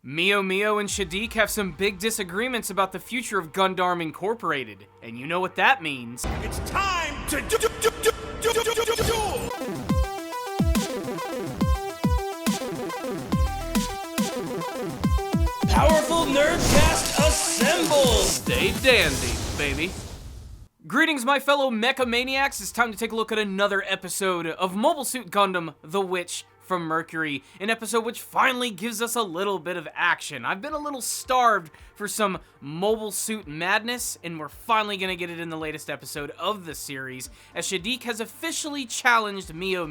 Mio and Shaddiq have some big disagreements about the future of Gundam Incorporated, and you know what that means. It's time to duel! Powerful Nerdcast assemble! Stay dandy, baby. Greetings, my fellow mecha maniacs. It's time to take a look at another episode of Mobile Suit Gundam, The Witch from Mercury, an episode which finally gives us a little bit of action. I've been a little starved for some mobile suit madness, and we're finally gonna get it in the latest episode of the series, as Shaddiq has officially challenged Mio.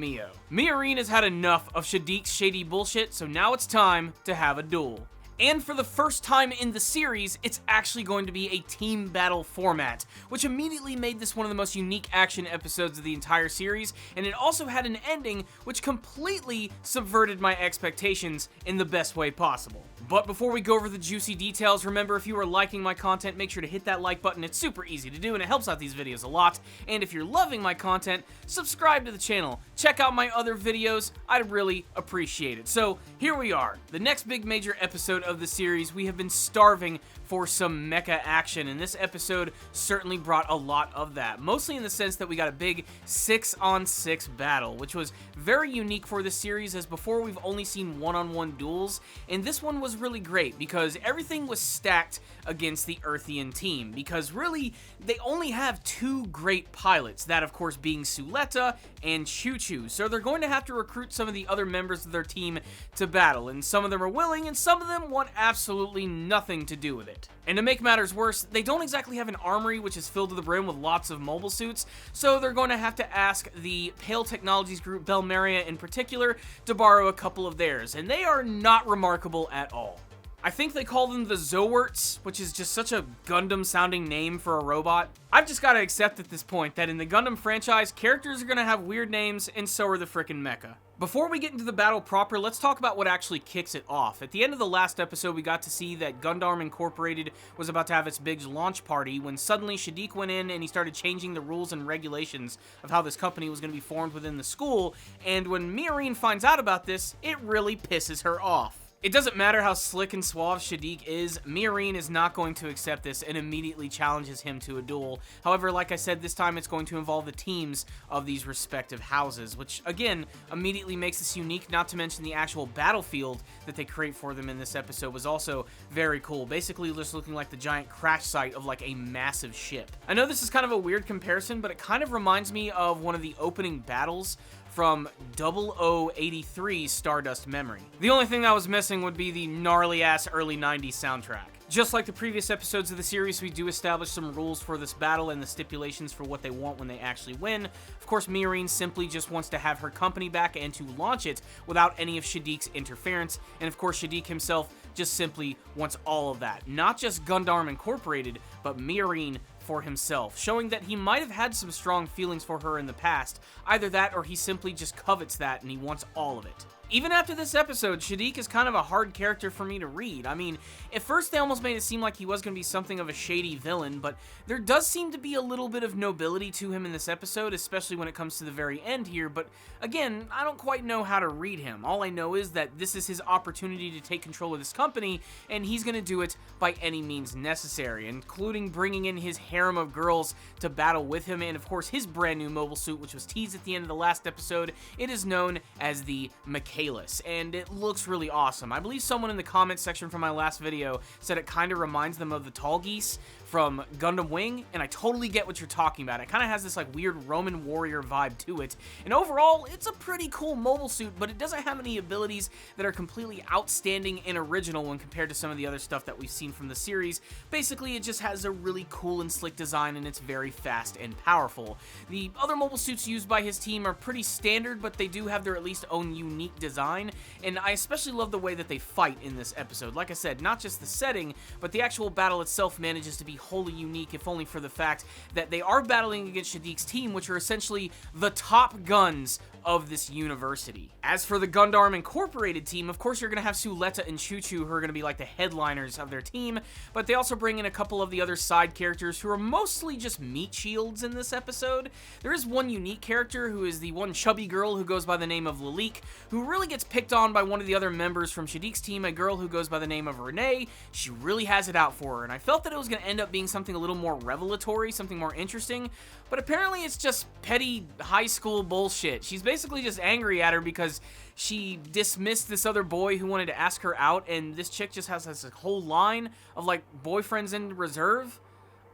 Miorine has had enough of Shaddiq's shady bullshit, so now it's time to have a duel. And for the first time in the series, it's actually going to be a team battle format, which immediately made this one of the most unique action episodes of the entire series, and it also had an ending which completely subverted my expectations in the best way possible. But before we go over the juicy details, remember, if you are liking my content, make sure to hit that like button. It's super easy to do, and it helps out these videos a lot. And if you're loving my content, subscribe to the channel. Check out my other videos. I'd really appreciate it. So here we are, the next big major episode of the series. We have been starving for some mecha action, and this episode certainly brought a lot of that, mostly in the sense that we got a big 6-on-6 battle, which was very unique for this series, as before we've only seen one-on-one duels, and this one was really great because everything was stacked against the Earthian team, because really they only have two great pilots, that of course being Suletta and Choo-Choo, so they're going to have to recruit some of the other members of their team to battle, and some of them are willing and some of them want absolutely nothing to do with it. And to make matters worse, they don't exactly have an armory which is filled to the brim with lots of mobile suits, so they're going to have to ask the Pale Technologies group, Belmeria in particular, to borrow a couple of theirs, and they are not remarkable at all. I think they call them the Zowerts, which is just such a Gundam-sounding name for a robot. I've just got to accept at this point that in the Gundam franchise, characters are going to have weird names, and so are the frickin' mecha. Before we get into the battle proper, let's talk about what actually kicks it off. At the end of the last episode, we got to see that Gundam Incorporated was about to have its big launch party when suddenly Shaddiq went in and he started changing the rules and regulations of how this company was going to be formed within the school, and when Miorine finds out about this, it really pisses her off. It doesn't matter how slick and suave Shaddiq is, Miorine is not going to accept this and immediately challenges him to a duel. However, like I said, this time it's going to involve the teams of these respective houses, which again, immediately makes this unique, not to mention the actual battlefield that they create for them in this episode was also very cool. Basically just looking like the giant crash site of like a massive ship. I know this is kind of a weird comparison, but it kind of reminds me of one of the opening battles from 0083 Stardust Memory. The only thing that was missing would be the gnarly-ass early 90s soundtrack. Just like the previous episodes of the series, we do establish some rules for this battle and the stipulations for what they want when they actually win. Of course, Miorine simply just wants to have her company back and to launch it without any of Shaddiq's interference, and of course Shaddiq himself just simply wants all of that. Not just Gundam Incorporated, but Miorine for himself, showing that he might have had some strong feelings for her in the past. Either that or he simply just covets that and he wants all of it. Even after this episode, Shaddiq is kind of a hard character for me to read. I mean, at first they almost made it seem like he was going to be something of a shady villain, but there does seem to be a little bit of nobility to him in this episode, especially when it comes to the very end here, but again, I don't quite know how to read him. All I know is that this is his opportunity to take control of this company, and he's going to do it by any means necessary, including bringing in his harem of girls to battle with him, and of course his brand new mobile suit, which was teased at the end of the last episode. It is known as the mecha, and it looks really awesome. I believe someone in the comments section from my last video said it kind of reminds them of the tall geese from Gundam Wing, and I totally get what you're talking about. It kind of has this like weird Roman warrior vibe to it, and overall it's a pretty cool mobile suit, but it doesn't have any abilities that are completely outstanding and original when compared to some of the other stuff that we've seen from the series. Basically, it just has a really cool and slick design, and it's very fast and powerful. The other mobile suits used by his team are pretty standard, but they do have their at least own unique design, and I especially love the way that they fight in this episode. Like I said, not just the setting, but the actual battle itself manages to be wholly unique, if only for the fact that they are battling against Shaddiq's team, which are essentially the top guns of this university. As for the Gundam Incorporated team, of course you're going to have Suletta and Choo-Choo, who are going to be like the headliners of their team, but they also bring in a couple of the other side characters who are mostly just meat shields in this episode. There is one unique character who is the one chubby girl who goes by the name of Lalique, who really gets picked on by one of the other members from Shaddiq's team, a girl who goes by the name of Renee. She really has it out for her, and I felt that it was going to end up being something a little more revelatory, something more interesting, but apparently it's just petty high school bullshit. She's basically just angry at her because she dismissed this other boy who wanted to ask her out, and this chick just has this whole line of, like, boyfriends in reserve.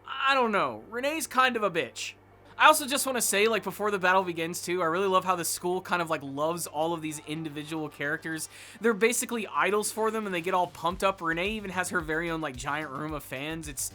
I don't know. Renee's kind of a bitch. I also just want to say, like, before the battle begins, too, I really love how the school kind of, like, loves all of these individual characters. They're basically idols for them, and they get all pumped up. Renee even has her very own, like, giant room of fans. It's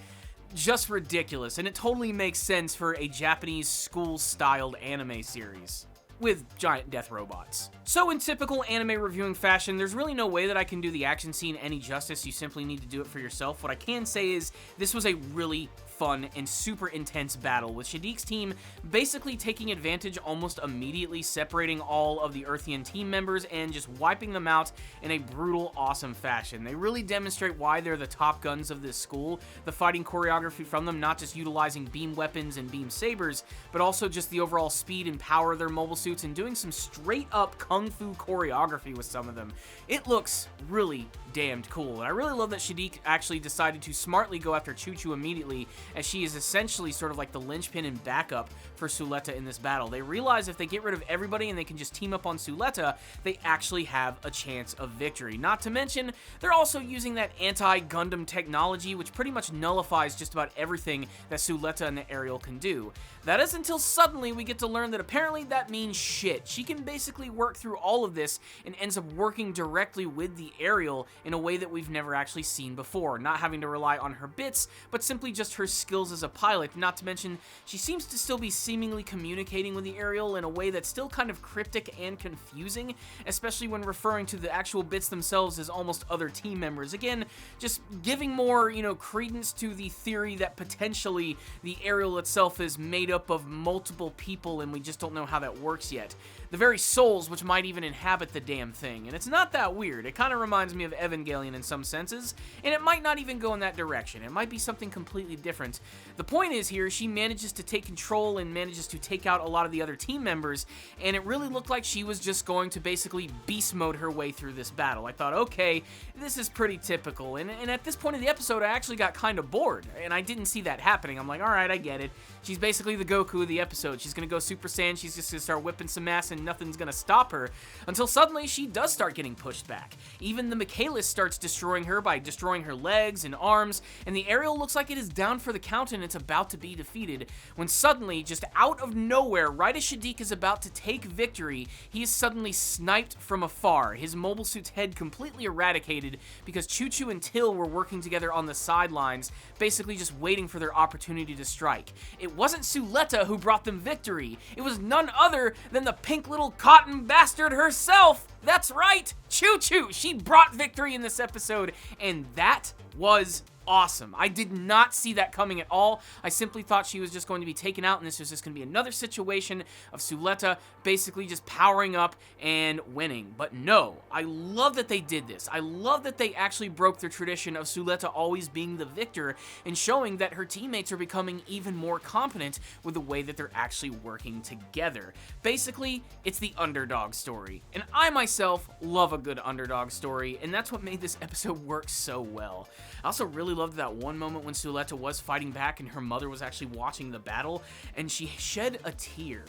just ridiculous, and it totally makes sense for a Japanese school-styled anime series with giant death robots. So in typical anime reviewing fashion, there's really no way that I can do the action scene any justice. You simply need to do it for yourself. What I can say is this was a really fun and super intense battle, with Shaddiq's team basically taking advantage almost immediately, separating all of the Earthian team members and just wiping them out in a brutal, awesome fashion. They really demonstrate why they're the top guns of this school. The fighting choreography from them, not just utilizing beam weapons and beam sabers, but also just the overall speed and power of their mobile suits and doing some straight up kung fu choreography with some of them. It looks really damned cool, and I really love that Shaddiq actually decided to smartly go after Choo-Choo immediately, as she is essentially sort of like the linchpin and backup for Suletta in this battle. They realize if they get rid of everybody and they can just team up on Suletta, they actually have a chance of victory. Not to mention, they're also using that anti-Gundam technology, which pretty much nullifies just about everything that Suletta and the Aerial can do. That is until suddenly we get to learn that apparently that means shit. She can basically work through all of this and ends up working directly with the Aerial in a way that we've never actually seen before, not having to rely on her bits, but simply just her skills as a pilot. Not to mention, she seems to still be seemingly communicating with the Aerial in a way that's still kind of cryptic and confusing, especially when referring to the actual bits themselves as almost other team members. Again, just giving more, credence to the theory that potentially the Aerial itself is made up of multiple people and we just don't know how that works yet. The very souls which might even inhabit the damn thing. And it's not that weird. It kind of reminds me of Evangelion in some senses, and it might not even go in that direction. It might be something completely different. The point is here, she manages to take control and manages to take out a lot of the other team members, and it really looked like she was just going to basically beast mode her way through this battle. I thought, okay, this is pretty typical, and at this point in the episode, I actually got kind of bored, and I didn't see that happening. I'm like, alright, I get it. She's basically the Goku of the episode. She's gonna go Super Saiyan, she's just gonna start whipping some ass, and nothing's gonna stop her, until suddenly she does start getting pushed back. Even the Michaelis starts destroying her by destroying her legs and arms, and the Aerial looks like it is down for the count and it's about to be defeated, when suddenly, just out of nowhere, right as Shaddiq is about to take victory, he is suddenly sniped from afar, his mobile suit's head completely eradicated because Choo-Choo and Till were working together on the sidelines, basically just waiting for their opportunity to strike. It wasn't Suletta who brought them victory, it was none other than the pink little cotton bastard herself! That's right! Choo-Choo! She brought victory in this episode, and that was awesome. I did not see that coming at all. I simply thought she was just going to be taken out, and this was just going to be another situation of Suletta basically just powering up and winning. But no, I love that they did this. I love that they actually broke the tradition of Suletta always being the victor and showing that her teammates are becoming even more competent with the way that they're actually working together. Basically, it's the underdog story. And I myself love a good underdog story, and that's what made this episode work so well. I also really loved that one moment when Suletta was fighting back and her mother was actually watching the battle, and she shed a tear.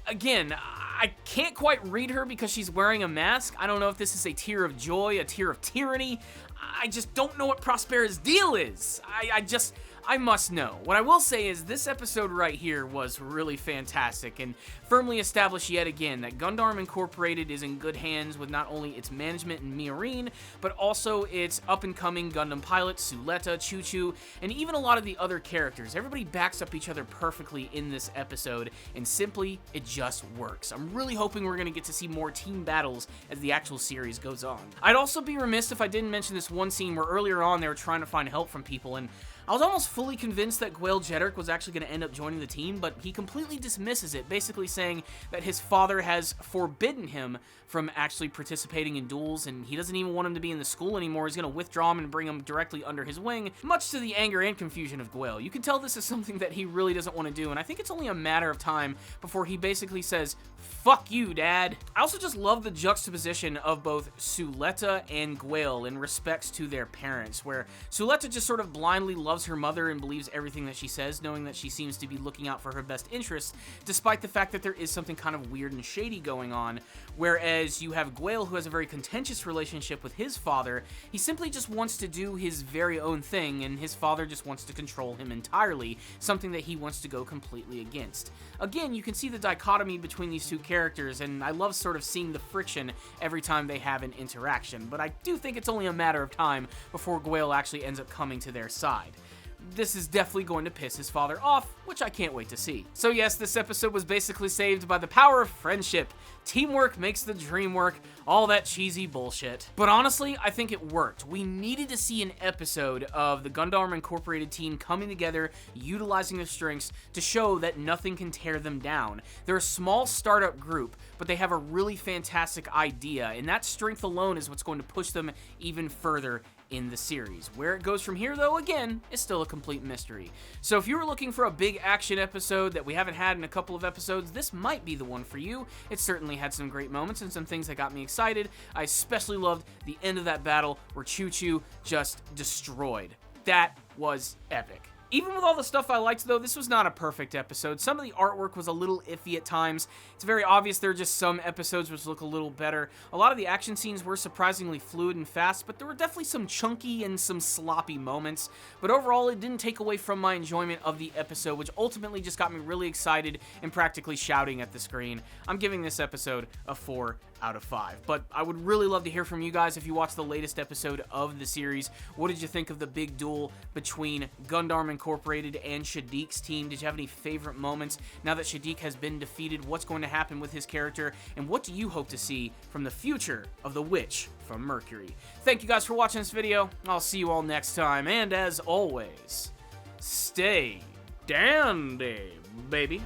Again, I can't quite read her because she's wearing a mask. I don't know if this is a tear of joy, a tear of tyranny. I just don't know what Prospera's deal is. I must know. What I will say is this episode right here was really fantastic and firmly established yet again that Gundam Incorporated is in good hands with not only its management and Miorine, but also its up-and-coming Gundam pilot, Suletta, Choo-Choo, and even a lot of the other characters. Everybody backs up each other perfectly in this episode, and simply, it just works. I'm really hoping we're going to get to see more team battles as the actual series goes on. I'd also be remiss if I didn't mention this one scene where earlier on they were trying to find help from people, and I was almost fully convinced that Shaddiq was actually going to end up joining the team, but he completely dismisses it, basically saying that his father has forbidden him from actually participating in duels, and he doesn't even want him to be in the school anymore. He's going to withdraw him and bring him directly under his wing, much to the anger and confusion of Duel. You can tell this is something that he really doesn't want to do, and I think it's only a matter of time before he basically says, "Fuck you, Dad." I also just love the juxtaposition of both Suletta and Duel in respects to their parents, where Suletta just sort of blindly loves her mother and believes everything that she says, knowing that she seems to be looking out for her best interests, despite the fact that there is something kind of weird and shady going on, whereas you have Duel, who has a very contentious relationship with his father. He simply just wants to do his very own thing, and his father just wants to control him entirely, something that he wants to go completely against. Again, you can see the dichotomy between these two characters, and I love sort of seeing the friction every time they have an interaction, but I do think it's only a matter of time before Duel actually ends up coming to their side. This is definitely going to piss his father off, which I can't wait to see. So yes, this episode was basically saved by the power of friendship. Teamwork makes the dream work, all that cheesy bullshit. But honestly, I think it worked. We needed to see an episode of the Gundam Incorporated team coming together, utilizing their strengths to show that nothing can tear them down. They're a small startup group, but they have a really fantastic idea, and that strength alone is what's going to push them even further in the series. Where it goes from here, though, again, is still a complete mystery. So if you were looking for a big action episode that we haven't had in a couple of episodes, this might be the one for you. It certainly had some great moments and some things that got me excited. I especially loved the end of that battle where Choo-Choo just destroyed. That was epic. Even with all the stuff I liked, though, this was not a perfect episode. Some of the artwork was a little iffy at times. It's very obvious there are just some episodes which look a little better. A lot of the action scenes were surprisingly fluid and fast, but there were definitely some chunky and some sloppy moments. But overall, it didn't take away from my enjoyment of the episode, which ultimately just got me really excited and practically shouting at the screen. I'm giving this episode a 4 out of 5. But I would really love to hear from you guys if you watched the latest episode of the series. What did you think of the big duel between Gundam Incorporated and Shaddiq's team? Did you have any favorite moments? Now that Shaddiq has been defeated, what's going to happen with his character? And what do you hope to see from the future of the witch from Mercury? Thank you guys for watching this video. I'll see you all next time. And as always, stay dandy, baby.